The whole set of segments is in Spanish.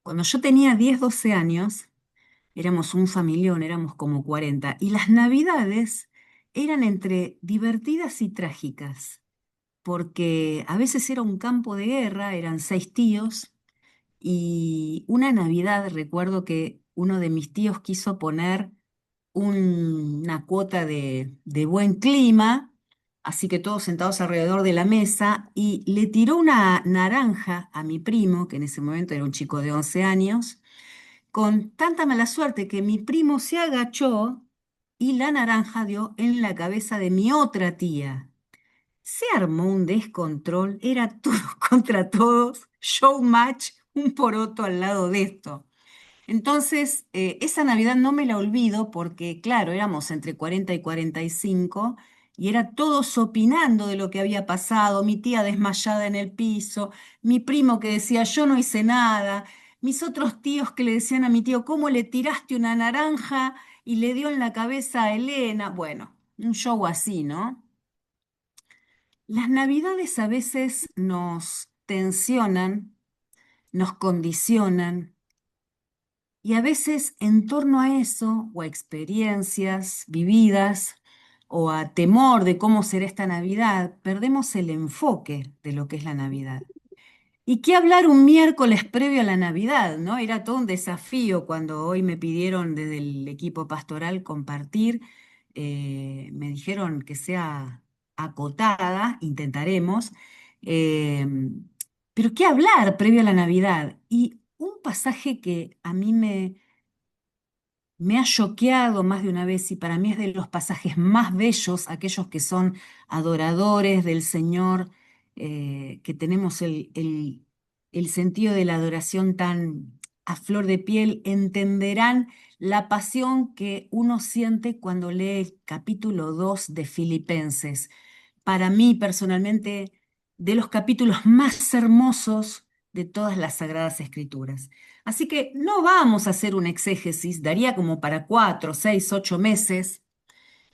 Cuando yo tenía 10, 12 años, éramos un familión, éramos como 40, y las navidades eran entre divertidas y trágicas, porque a veces era un campo de guerra, eran 6 tíos, y una Navidad recuerdo que uno de mis tíos quiso poner una cuota de buen clima, así que todos sentados alrededor de la mesa, y le tiró una naranja a mi primo, que en ese momento era un chico de 11 años, con tanta mala suerte que mi primo se agachó y la naranja dio en la cabeza de mi otra tía. Se armó un descontrol, era todos contra todos, showmatch, un poroto al lado de esto. Entonces, esa Navidad no me la olvido porque, claro, éramos entre 40 y 45 y era todos opinando de lo que había pasado, mi tía desmayada en el piso, mi primo que decía yo no hice nada, mis otros tíos que le decían a mi tío, ¿cómo le tiraste una naranja y le dio en la cabeza a Elena? Bueno, un show así, ¿no? Las Navidades a veces nos tensionan, nos condicionan. Y a veces en torno a eso, o a experiencias vividas, o a temor de cómo será esta Navidad, perdemos el enfoque de lo que es la Navidad. ¿Y qué hablar un miércoles previo a la Navidad, no? Era todo un desafío cuando hoy me pidieron desde el equipo pastoral compartir. Me dijeron que sea acotada, intentaremos. eh, pero ¿qué hablar previo a la Navidad? Y un pasaje que a mí me ha choqueado más de una vez y para mí es de los pasajes más bellos, aquellos que son adoradores del Señor, que tenemos el sentido de la adoración tan a flor de piel, entenderán la pasión que uno siente cuando lee el capítulo 2 de Filipenses. Para mí personalmente, de los capítulos más hermosos de todas las Sagradas Escrituras. Así que no vamos a hacer un exégesis, daría como para 4, 6, 8 meses,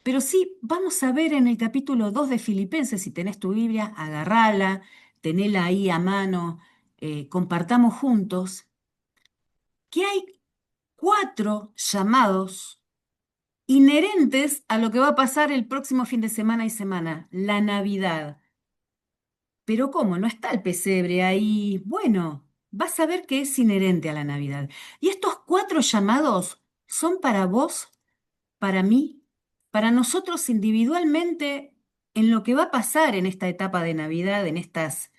pero sí vamos a ver en el capítulo 2 de Filipenses, si tenés tu Biblia, agarrala, tenela ahí a mano, compartamos juntos, que hay 4 llamados inherentes a lo que va a pasar el próximo fin de semana y semana, la Navidad. Pero ¿cómo? ¿No está el pesebre ahí? Bueno, vas a ver que es inherente a la Navidad. Y estos 4 llamados son para vos, para mí, para nosotros individualmente, en lo que va a pasar en esta etapa de Navidad, en estos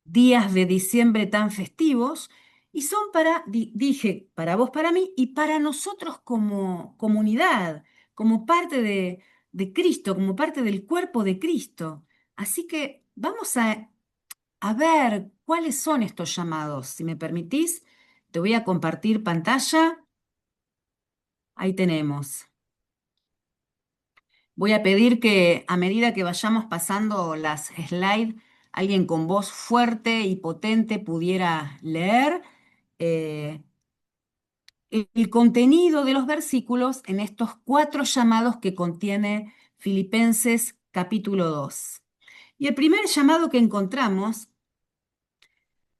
días de diciembre tan festivos, y son dije, para vos, para mí, y para nosotros como comunidad, como parte de Cristo, como parte del cuerpo de Cristo. Así que vamos a ver cuáles son estos llamados. Si me permitís, te voy a compartir pantalla. Ahí tenemos. Voy a pedir que a medida que vayamos pasando las slides, alguien con voz fuerte y potente pudiera leer eh, el contenido de los versículos en estos 4 llamados que contiene Filipenses capítulo 2. Y el primer llamado que encontramos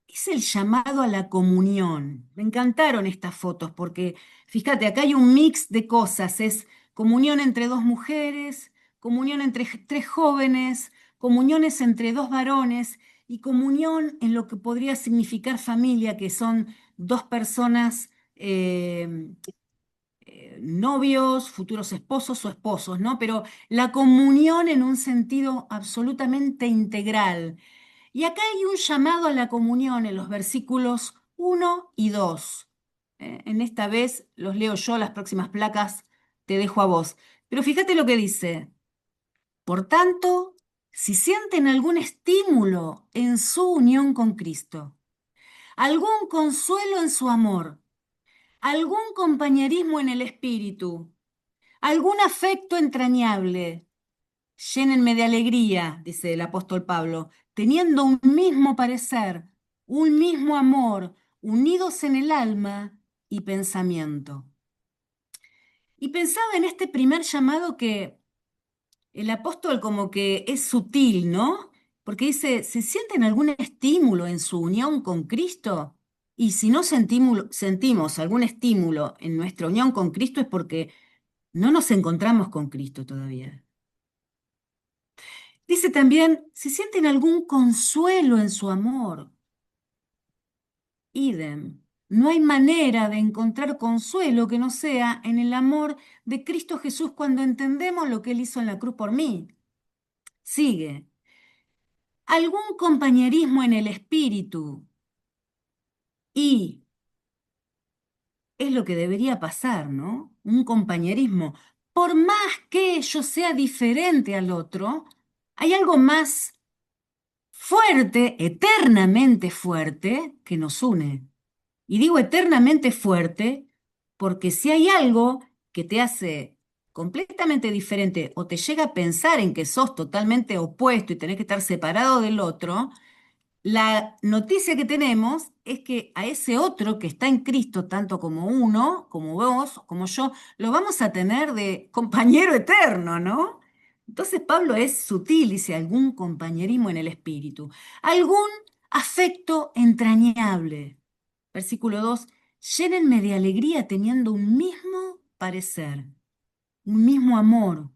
es el llamado a la comunión. Me encantaron estas fotos porque, fíjate, acá hay un mix de cosas. Es comunión entre 2 mujeres, comunión entre 3 jóvenes, comuniones entre 2 varones y comunión en lo que podría significar familia, que son 2 personas, novios, futuros esposos o esposos, ¿no? Pero la comunión en un sentido absolutamente integral. Y acá hay un llamado a la comunión en los versículos 1 y 2. En esta vez los leo yo, las próximas placas te dejo a vos. Pero fíjate lo que dice. Por tanto, si sienten algún estímulo en su unión con Cristo, algún consuelo en su amor, algún compañerismo en el espíritu, algún afecto entrañable, llénenme de alegría, dice el apóstol Pablo, teniendo un mismo parecer, un mismo amor, unidos en el alma y pensamiento. Y pensaba en este primer llamado que el apóstol como que es sutil, ¿no? porque dice, ¿se sienten algún estímulo en su unión con Cristo? Y si no sentimos algún estímulo en nuestra unión con Cristo es porque no nos encontramos con Cristo todavía. Dice también, si sienten algún consuelo en su amor, idem. No hay manera de encontrar consuelo que no sea en el amor de Cristo Jesús cuando entendemos lo que Él hizo en la cruz por mí. Sigue. Algún compañerismo en el espíritu. Y es lo que debería pasar, ¿no? Un compañerismo. Por más que yo sea diferente al otro, hay algo más fuerte, eternamente fuerte, que nos une. Y digo eternamente fuerte porque si hay algo que te hace completamente diferente o te llega a pensar en que sos totalmente opuesto y tenés que estar separado del otro, la noticia que tenemos es que a ese otro que está en Cristo, tanto como uno, como vos, como yo, lo vamos a tener de compañero eterno, ¿no? Entonces Pablo es sutil, dice algún compañerismo en el espíritu, algún afecto entrañable. Versículo 2: llénenme de alegría teniendo un mismo parecer, un mismo amor,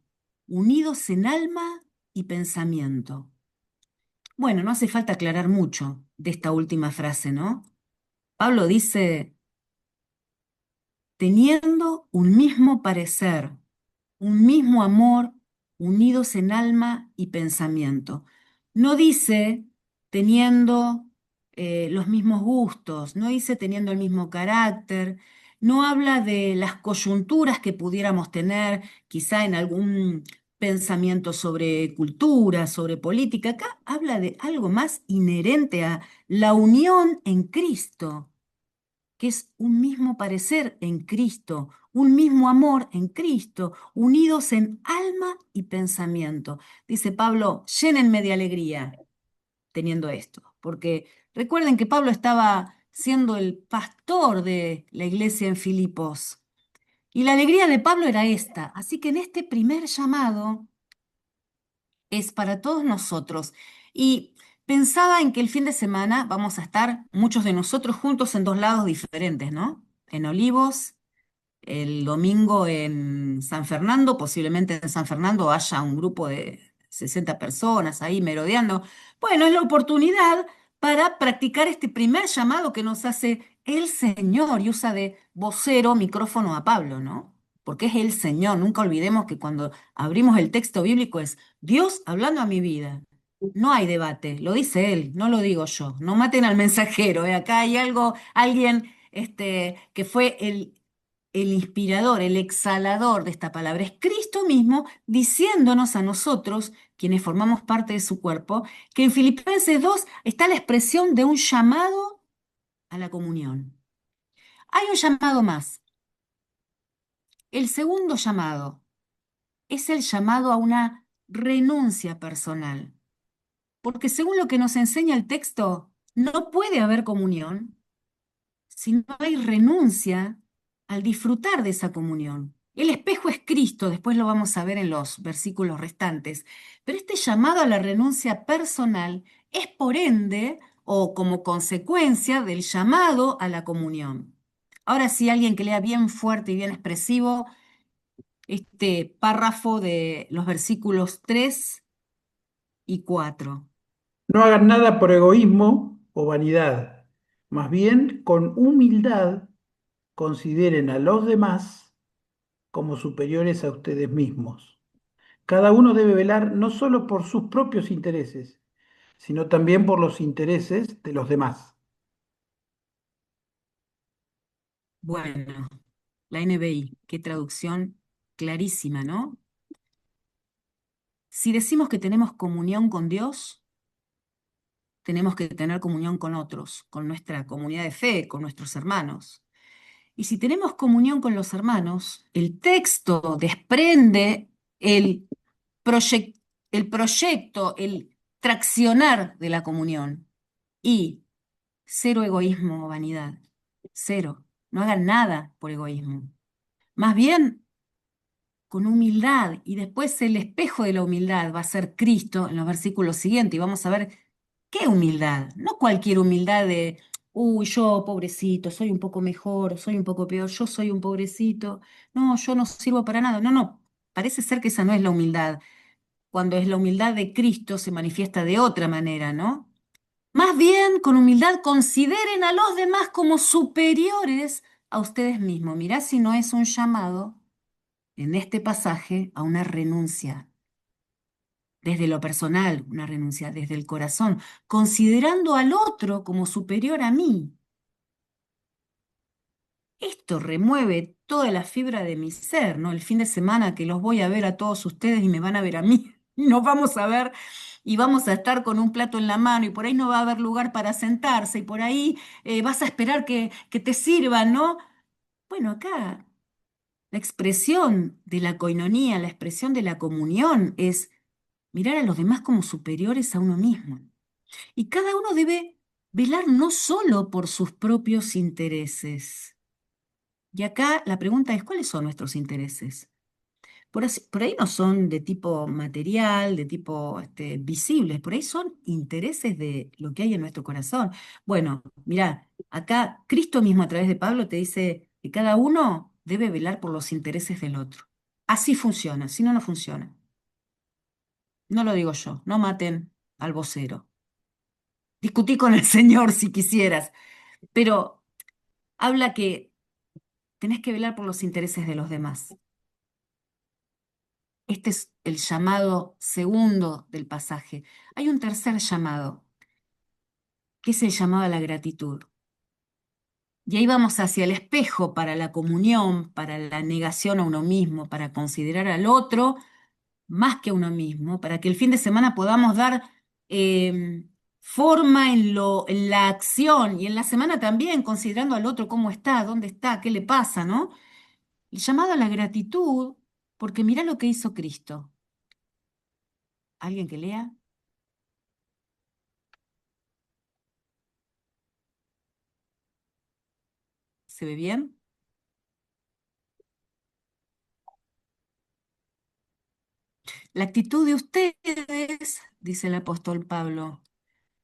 unidos en alma y pensamiento. Bueno, no hace falta aclarar mucho de esta última frase, ¿no? Pablo dice, teniendo un mismo parecer, un mismo amor, unidos en alma y pensamiento. No dice teniendo los mismos gustos, no dice teniendo el mismo carácter, no habla de las coyunturas que pudiéramos tener quizá en algún pensamiento sobre cultura, sobre política. Acá habla de algo más inherente a la unión en Cristo, que es un mismo parecer en Cristo, un mismo amor en Cristo, unidos en alma y pensamiento. Dice Pablo, llénenme de alegría teniendo esto, porque recuerden que Pablo estaba siendo el pastor de la iglesia en Filipos, y la alegría de Pablo era esta. Así que en este primer llamado es para todos nosotros. Y pensaba en que el fin de semana vamos a estar muchos de nosotros juntos en dos lados diferentes, ¿no? En Olivos, el domingo en San Fernando, posiblemente en San Fernando haya un grupo de 60 personas ahí merodeando. Bueno, es la oportunidad para practicar este primer llamado que nos hace el Señor y usa de vocero micrófono a Pablo, ¿no? Porque es el Señor. Nunca olvidemos que cuando abrimos el texto bíblico es Dios hablando a mi vida. No hay debate, lo dice Él, no lo digo yo. No maten al mensajero, ¿eh? Acá hay algo, alguien que fue el inspirador, el exhalador de esta palabra. Es Cristo mismo diciéndonos a nosotros, quienes formamos parte de su cuerpo, que en Filipenses 2 está la expresión de un llamado a la comunión. Hay un llamado más. El segundo llamado es el llamado a una renuncia personal. Porque según lo que nos enseña el texto, no puede haber comunión si no hay renuncia al disfrutar de esa comunión. El espejo es Cristo, después lo vamos a ver en los versículos restantes, pero este llamado a la renuncia personal es por ende o como consecuencia del llamado a la comunión. Ahora sí, alguien que lea bien fuerte y bien expresivo este párrafo de los versículos 3 y 4. No hagan nada por egoísmo o vanidad, más bien con humildad consideren a los demás como superiores a ustedes mismos. Cada uno debe velar no solo por sus propios intereses, sino también por los intereses de los demás. Bueno, la NBI, qué traducción clarísima, ¿no? Si decimos que tenemos comunión con Dios, tenemos que tener comunión con otros, con nuestra comunidad de fe, con nuestros hermanos. Y si tenemos comunión con los hermanos, el texto desprende el, proyec- el proyecto, el traccionar de la comunión. Y cero egoísmo o vanidad. Cero. No hagan nada por egoísmo. Más bien, con humildad. Y después el espejo de la humildad va a ser Cristo en los versículos siguientes. Y vamos a ver qué humildad. No cualquier humildad de, uy, yo pobrecito, soy un poco mejor, soy un poco peor, yo soy un pobrecito. No, yo no sirvo para nada. No, no. Parece ser que esa no es la humildad. Cuando es la humildad de Cristo se manifiesta de otra manera, ¿no? Más bien, con humildad, consideren a los demás como superiores a ustedes mismos. Mirá si no es un llamado en este pasaje a una renuncia, desde lo personal, una renuncia desde el corazón, considerando al otro como superior a mí. Esto remueve toda la fibra de mi ser, ¿no? El fin de semana que los voy a ver a todos ustedes y me van a ver a mí. Y nos vamos a ver y vamos a estar con un plato en la mano y por ahí no va a haber lugar para sentarse y por ahí vas a esperar que te sirvan, ¿no? Bueno, acá la expresión de la coinonía, la expresión de la comunión es mirar a los demás como superiores a uno mismo. Y cada uno debe velar no solo por sus propios intereses. Y acá la pregunta es, ¿cuáles son nuestros intereses? Por ahí no son de tipo material, de tipo visibles, por ahí son intereses de lo que hay en nuestro corazón. Bueno, mirá, acá Cristo mismo a través de Pablo te dice que cada uno debe velar por los intereses del otro. Así funciona, si no, no funciona. No lo digo yo, no maten al vocero. Discutí con el Señor si quisieras, pero habla que tenés que velar por los intereses de los demás. Este es el llamado segundo del pasaje. Hay un tercer llamado, que es el llamado a la gratitud. Y ahí vamos hacia el espejo para la comunión, para la negación a uno mismo, para considerar al otro más que a uno mismo, para que el fin de semana podamos dar eh, forma en la acción y en la semana también, considerando al otro cómo está, dónde está, qué le pasa, ¿no? El llamado a la gratitud, porque mirá lo que hizo Cristo. ¿Alguien que lea? ¿Se ve bien? La actitud de ustedes, dice el apóstol Pablo,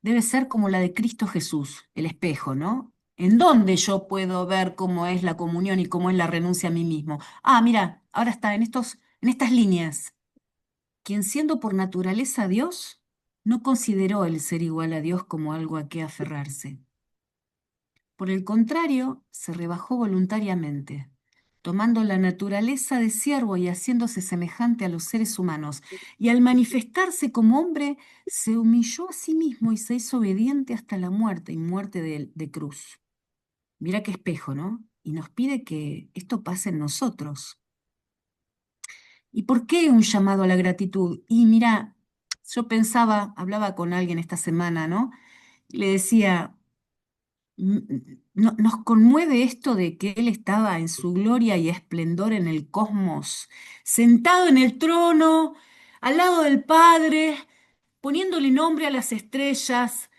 debe ser como la de Cristo Jesús, el espejo, ¿no? ¿En dónde yo puedo ver cómo es la comunión y cómo es la renuncia a mí mismo? Ah, mira, ahora está en estas líneas. Quien siendo por naturaleza Dios, no consideró el ser igual a Dios como algo a qué aferrarse. Por el contrario, se rebajó voluntariamente, tomando la naturaleza de siervo y haciéndose semejante a los seres humanos. Y al manifestarse como hombre, se humilló a sí mismo y se hizo obediente hasta la muerte y muerte de cruz. Mira qué espejo, ¿no? Y nos pide que esto pase en nosotros. ¿Y por qué un llamado a la gratitud? Y mira, yo pensaba, hablaba con alguien esta semana, ¿no? Y le decía, nos conmueve esto de que Él estaba en su gloria y esplendor en el cosmos, sentado en el trono, al lado del Padre, poniéndole nombre a las estrellas,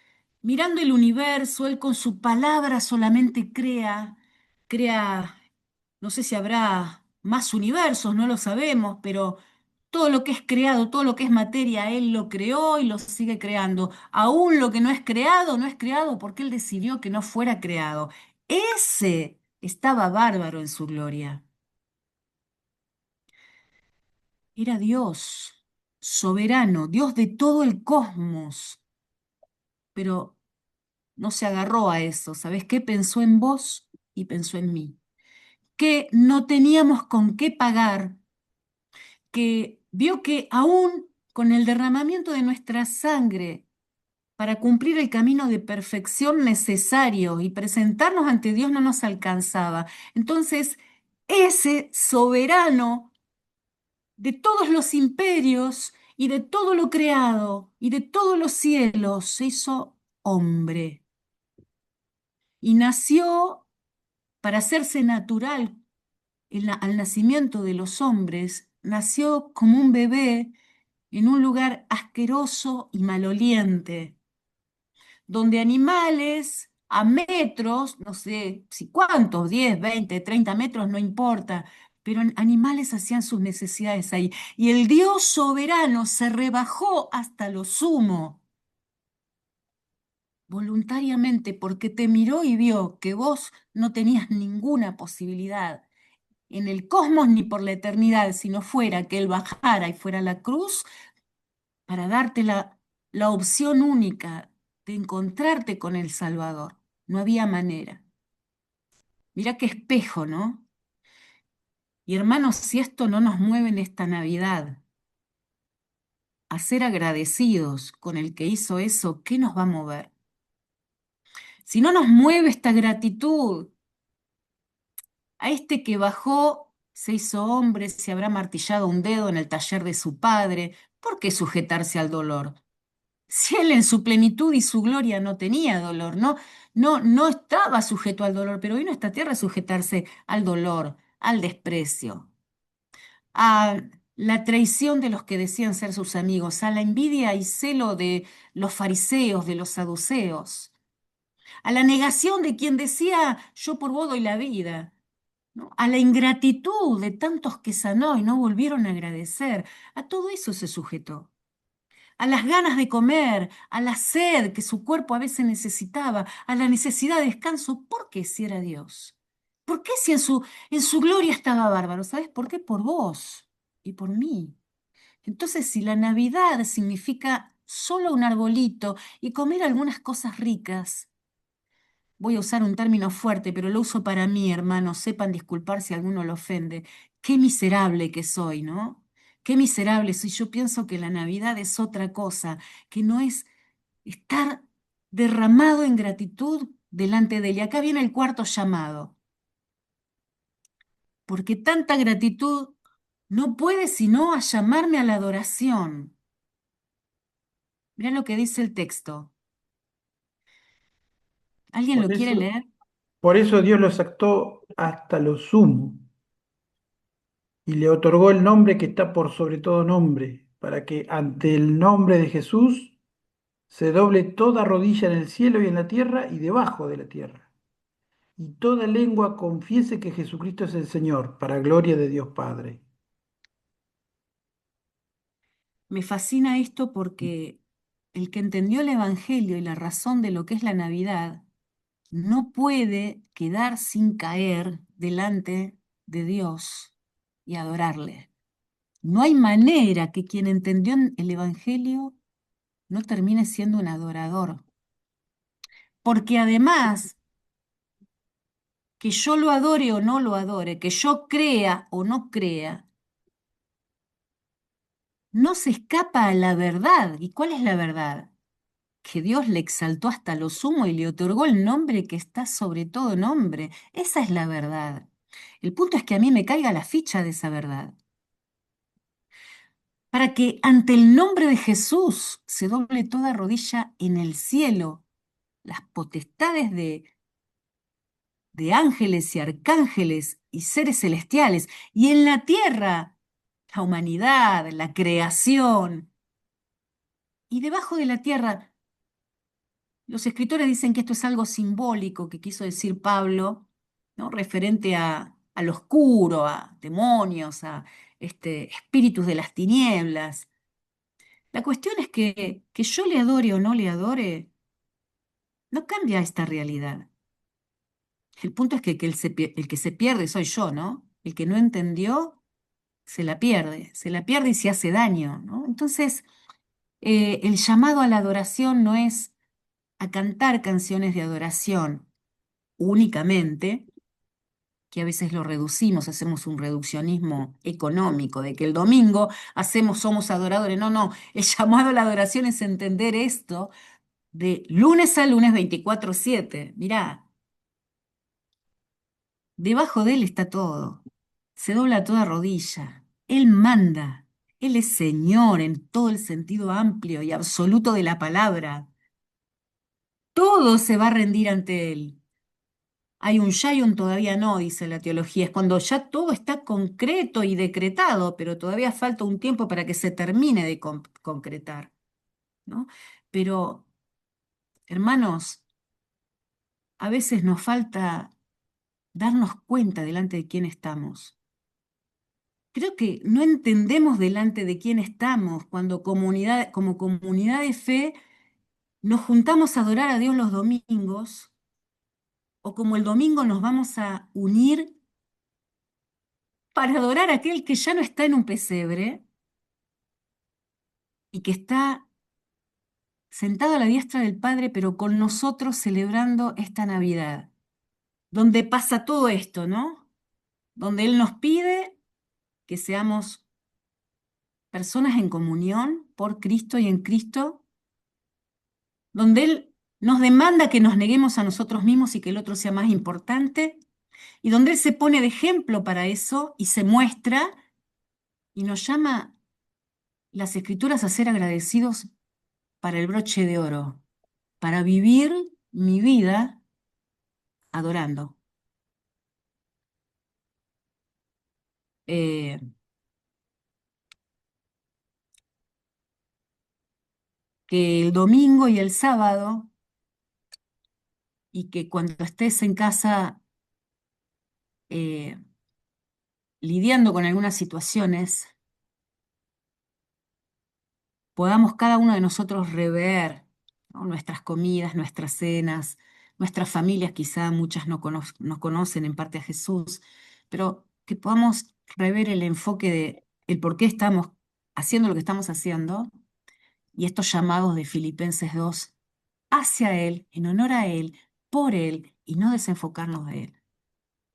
mirando el universo, Él con su palabra solamente crea, no sé si habrá más universos, no lo sabemos, pero todo lo que es creado, todo lo que es materia, Él lo creó y lo sigue creando. Aún lo que no es creado, no es creado porque Él decidió que no fuera creado. Ese estaba bárbaro en su gloria. Era Dios, soberano, Dios de todo el cosmos, pero no se agarró a eso. ¿Sabés qué? Pensó en vos y pensó en mí. Que no teníamos con qué pagar, que vio que aún con el derramamiento de nuestra sangre, para cumplir el camino de perfección necesario y presentarnos ante Dios no nos alcanzaba. Entonces, ese soberano de todos los imperios y de todo lo creado y de todos los cielos se hizo hombre y nació para hacerse natural al nacimiento de los hombres, nació como un bebé en un lugar asqueroso y maloliente donde animales a metros, no sé si cuántos, 10, 20, 30 metros, no importa, pero animales hacían sus necesidades ahí. Y el Dios soberano se rebajó hasta lo sumo, voluntariamente, porque te miró y vio que vos no tenías ninguna posibilidad en el cosmos ni por la eternidad, si no fuera que Él bajara y fuera a la cruz para darte la opción única de encontrarte con el Salvador. No había manera. Mirá qué espejo, ¿no? Y hermanos, si esto no nos mueve en esta Navidad, a ser agradecidos con el que hizo eso, ¿qué nos va a mover? Si no nos mueve esta gratitud a este que bajó, se hizo hombre, se habrá martillado un dedo en el taller de su padre, ¿por qué sujetarse al dolor? Si él en su plenitud y su gloria no tenía dolor, no estaba sujeto al dolor, pero vino a esta tierra a sujetarse al dolor, al desprecio, a la traición de los que decían ser sus amigos, a la envidia y celo de los fariseos, de los saduceos, a la negación de quien decía yo por vos doy la vida, ¿no? A la ingratitud de tantos que sanó y no volvieron a agradecer, a todo eso se sujetó. A las ganas de comer, a la sed que su cuerpo a veces necesitaba, a la necesidad de descanso. ¿Por qué si era Dios? ¿Por qué si en su gloria estaba bárbaro? ¿Sabes por qué? Por vos y por mí. Entonces, si la Navidad significa solo un arbolito y comer algunas cosas ricas, voy a usar un término fuerte, pero lo uso para mí, hermanos, sepan disculpar si alguno lo ofende. Qué miserable que soy, ¿no? Qué miserable soy. Yo pienso que la Navidad es otra cosa, que no es estar derramado en gratitud delante de Él. Y acá viene el cuarto llamado, porque tanta gratitud no puede sino a llamarme a la adoración. Mirá lo que dice el texto. ¿Alguien Por lo quiere eso, leer? por eso Dios lo sacó hasta lo sumo y le otorgó el nombre que está por sobre todo nombre, para que ante el nombre de Jesús se doble toda rodilla en el cielo y en la tierra y debajo de la tierra, y toda lengua confiese que Jesucristo es el Señor, para gloria de Dios Padre. Me fascina esto porque el que entendió el Evangelio y la razón de lo que es la Navidad no puede quedar sin caer delante de Dios y adorarle. No hay manera que quien entendió el Evangelio no termine siendo un adorador, porque además que yo lo adore o no lo adore, que yo crea o no crea, no se escapa a la verdad. ¿Y cuál es la verdad? Que Dios le exaltó hasta lo sumo y le otorgó el nombre que está sobre todo nombre. Esa es la verdad. El punto es que a mí me caiga la ficha de esa verdad. Para que ante el nombre de Jesús se doble toda rodilla en el cielo, las potestades de ángeles y arcángeles y seres celestiales, y en la tierra, la humanidad, la creación, y debajo de la tierra. Los escritores dicen que esto es algo simbólico que quiso decir Pablo, ¿no? Referente a lo oscuro, a demonios, a espíritus de las tinieblas. La cuestión es que yo le adore o no le adore, no cambia esta realidad. El punto es que el que se pierde soy yo, ¿no? El que no entendió se la pierde y se hace daño, ¿no? Entonces, el llamado a la adoración no es a cantar canciones de adoración únicamente, que a veces lo reducimos, hacemos un reduccionismo económico, de que el domingo somos adoradores. No, no, el llamado a la adoración es entender esto de lunes a lunes 24/7. Mirá, debajo de él está todo, se dobla toda rodilla, él manda, él es Señor en todo el sentido amplio y absoluto de la palabra. Todo se va a rendir ante él. Hay un ya y un todavía no, dice la teología. Es cuando ya todo está concreto y decretado, pero todavía falta un tiempo para que se termine de concretar, ¿no? Pero, hermanos, a veces nos falta darnos cuenta delante de quién estamos. creo que no entendemos delante de quién estamos cuando como comunidad de fe nos juntamos a adorar a Dios los domingos, o como el domingo nos vamos a unir para adorar a aquel que ya no está en un pesebre y que está sentado a la diestra del Padre, pero con nosotros celebrando esta Navidad, donde pasa todo esto, ¿no? Donde Él nos pide que seamos personas en comunión por Cristo y en Cristo, donde Él nos demanda que nos neguemos a nosotros mismos y que el otro sea más importante, y donde Él se pone de ejemplo para eso y se muestra y nos llama las Escrituras a ser agradecidos para el broche de oro, para vivir mi vida adorando. Eh, que el domingo y el sábado, y que cuando estés en casa eh, lidiando con algunas situaciones, podamos cada uno de nosotros rever, ¿no? Nuestras comidas, nuestras cenas, nuestras familias, quizá muchas no conocen en parte a Jesús, pero que podamos rever el enfoque de el por qué estamos haciendo lo que estamos haciendo y estos llamados de Filipenses 2 hacia Él, en honor a Él, por Él y no desenfocarnos de Él.